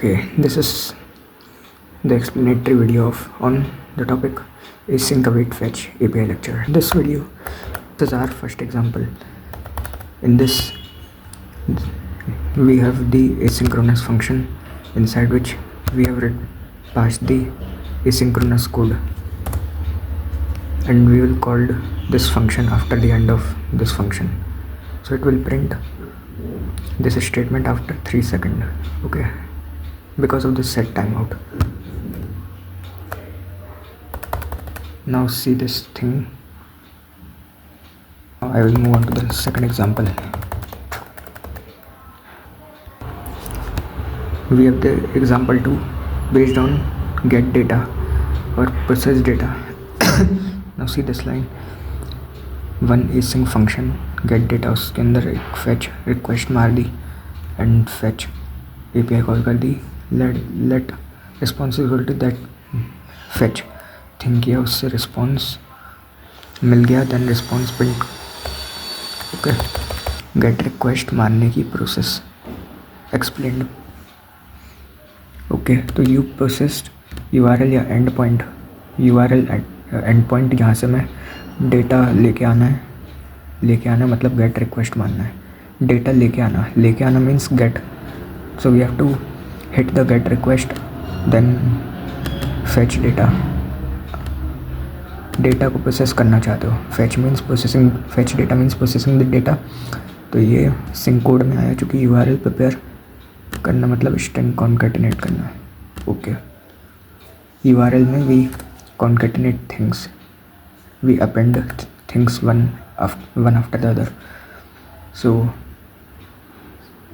Okay, this is the explanatory video on the topic Async-await-fetch API lecture. This video is our first example. In this, we have the asynchronous function inside which we have passed the asynchronous code, and we will call this function after the end of this function. So it will print this statement after 3 seconds. Okay, because of this set timeout. Now see this thing. Now I will move on to the second example. We have the example 2 based on get data or process data. Now see this line, one async function get data, उसके अंदर एक fetch request मार दी and fetch API call कर दी, let response equal to that fetch think किया, उससे response मिल गया, then response print. Okay, get request मारने की प्रोसेस एक्सप्लेन्ड. ओके, तो यू प्रोसेस्ड यूआरएल या end point, URL end point जहाँ से मैं डेटा लेके आना है मतलब गेट रिक्वेस्ट मारना है. डेटा लेके आना means get. So we have to hit the get request, then fetch data को प्रोसेस करना चाहते हो. Fetch means processing, fetch data means processing the data. तो ये सिंक कोड में आया, चूँकि यूआरएल प्रिपेयर करना मतलब स्ट्रिंग कॉन्कैटिनेट करना है. ओके, यूआरएल में we concatenate things, we append things one after the other. So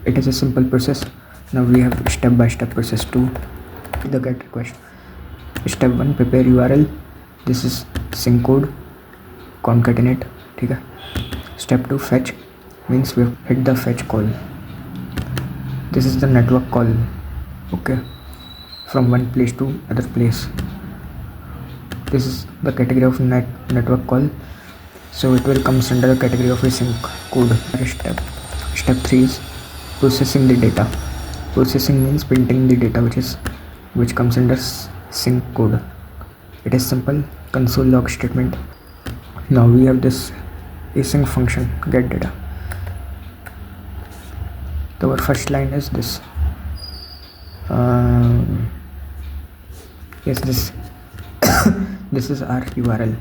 it is a simple process. Now we have step by step process to the get request. Step 1, prepare URL. This is sync code, concatenate. ठीक है. Step 2, fetch means we have hit the fetch call. This is the network call. Okay, from one place to other place. This is the category of network call, so it will comes under the category of async code. Step 3 is processing the data. Processing means printing the data, which comes under sync code. It is simple console log statement. Now we have this async function get data. So our first line is this. Yes, this is our URL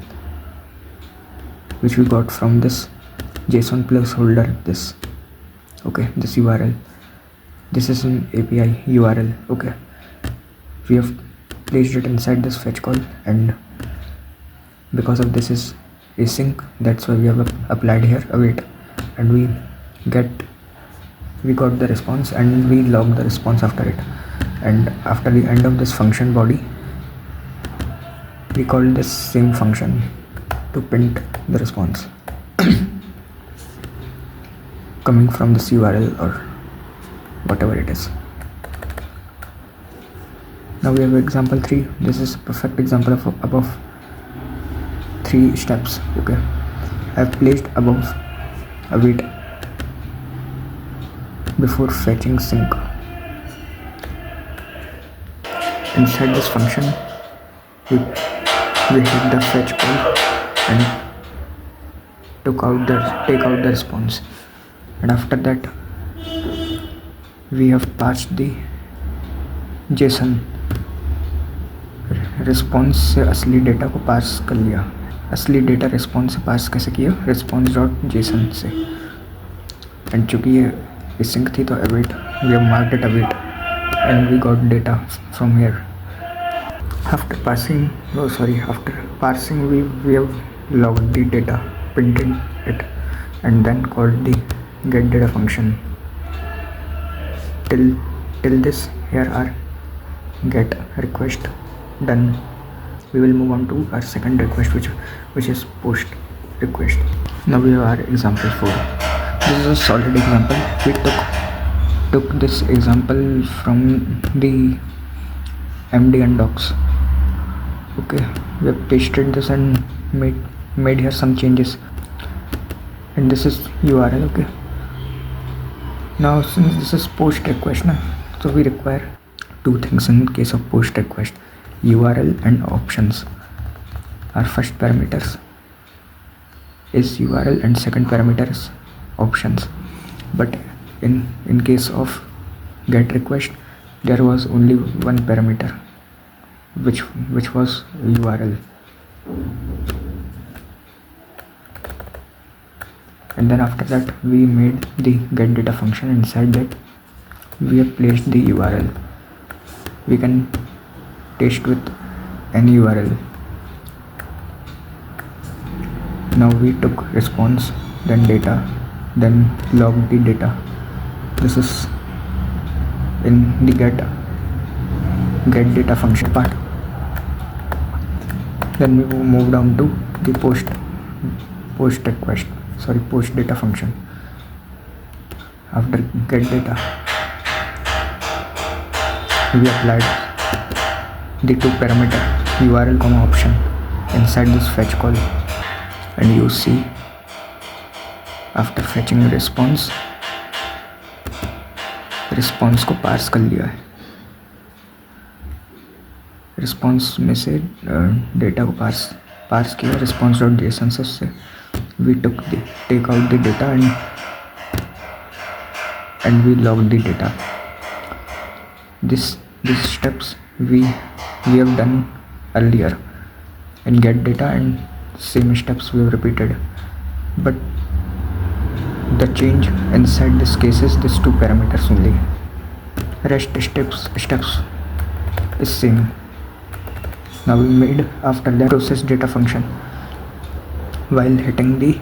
which we got from this JSON placeholder. This. Okay, this URL, this is an API URL. Okay, we have placed it inside this fetch call, and because of this is async, that's why we have applied here await, and we got the response, and we log the response after it. And after the end of this function body, we call this same function to print the response coming from this URL or whatever it is. Now we have example 3. This is a perfect example of above 3 steps. Okay, I have placed above await before fetching sync. Inside this function, we hit the fetch call and take out the response. And after that we have passed the JSON response से असली data को पास कर लिया. असली data response से पास कैसे किया? response.json से. एंड चूँकि ये async थी तो await, we have marked it await and we got data from here. After parsing we have logged the data, printed it, and then called the get data function. Till this, here are get request done. We will move on to our second request, which is post request. Now we have our example 4. This is a solid example. We took this example from the MD and docs. Okay, we have pasted this and made here some changes, and this is URL. Okay, now since this is post request, so we require two things in case of post request: URL and options. Our first parameters is URL and second parameter is options. But in case of get request, there was only one parameter, which was URL. And then after that we made the get data function. Inside that we have placed the URL. We can test with any URL. Now we took response, then data, then logged the data. This is in the get data function part. Then we move down to the post data function. After get data, we applied the two parameter URL comma option inside this fetch call, and you see after fetching response को parse कर लिया है. Response में से data को parse किया response.json से उससे we take out the data and we log the data. These steps we have done earlier in get data, and same steps we have repeated, but the change inside this case is these two parameters only. Rest steps is same. Now we made after that process data function. While hitting the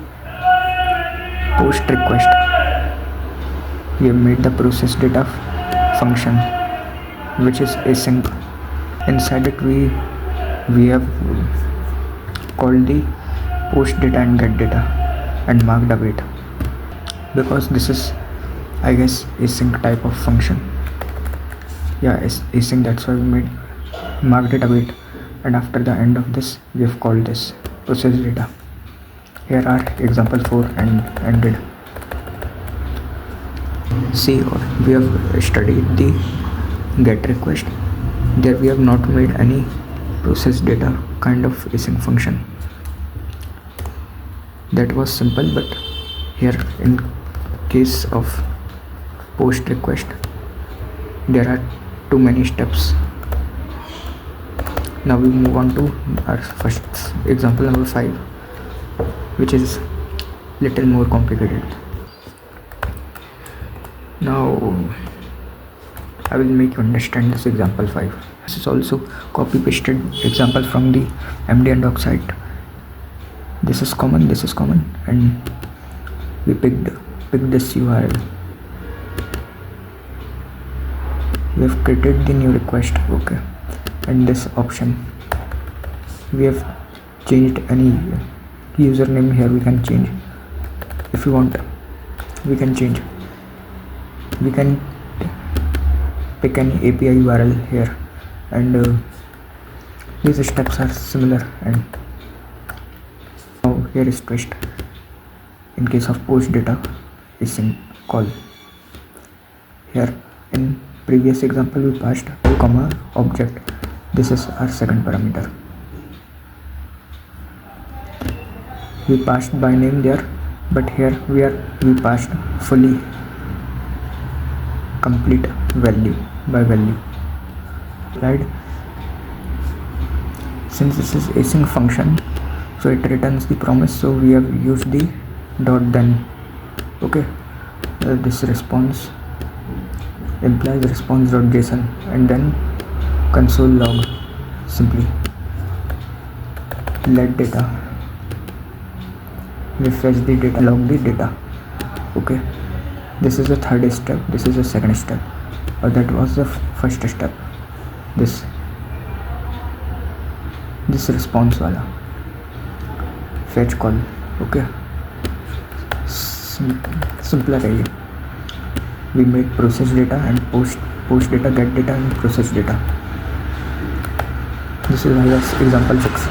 post request, we have made the process data function, which is async. Inside it we have called the post data and get data and marked await, because this is, I guess, async type of function. Yeah, it's async, that's why we made marked it await, and after the end of this we have called this process data. Here are example 4 and ended. See, we have studied the get request. There we have not made any process data kind of async function. That was simple, but here in case of post request there are too many steps. Now we move on to our first example, number 5, which is little more complicated. Now I will make you understand this example 5. This is also copy pasted example from the MD and doc site. This is common, and we picked this URL. We have created the new request, okay, and this option we have changed any username. Here we can change if you want. We can change. We can pick any API URL here, and these steps are similar. And now here is twist. In case of post data async call, here in previous example we passed comma object. This is our second parameter. We passed by name there, but here we passed fully complete value by value. Right? Since this is async function, so it returns the promise, so we have used the dot then. Okay, this response implies response.json, and then console log, simply let data, we fetch the data, log the data. Okay, this is the third step, this is the second step, or that was the first step. This response wala fetch call. Okay, simpler है ये. We made process data and post data, get data and process data. This is example 6.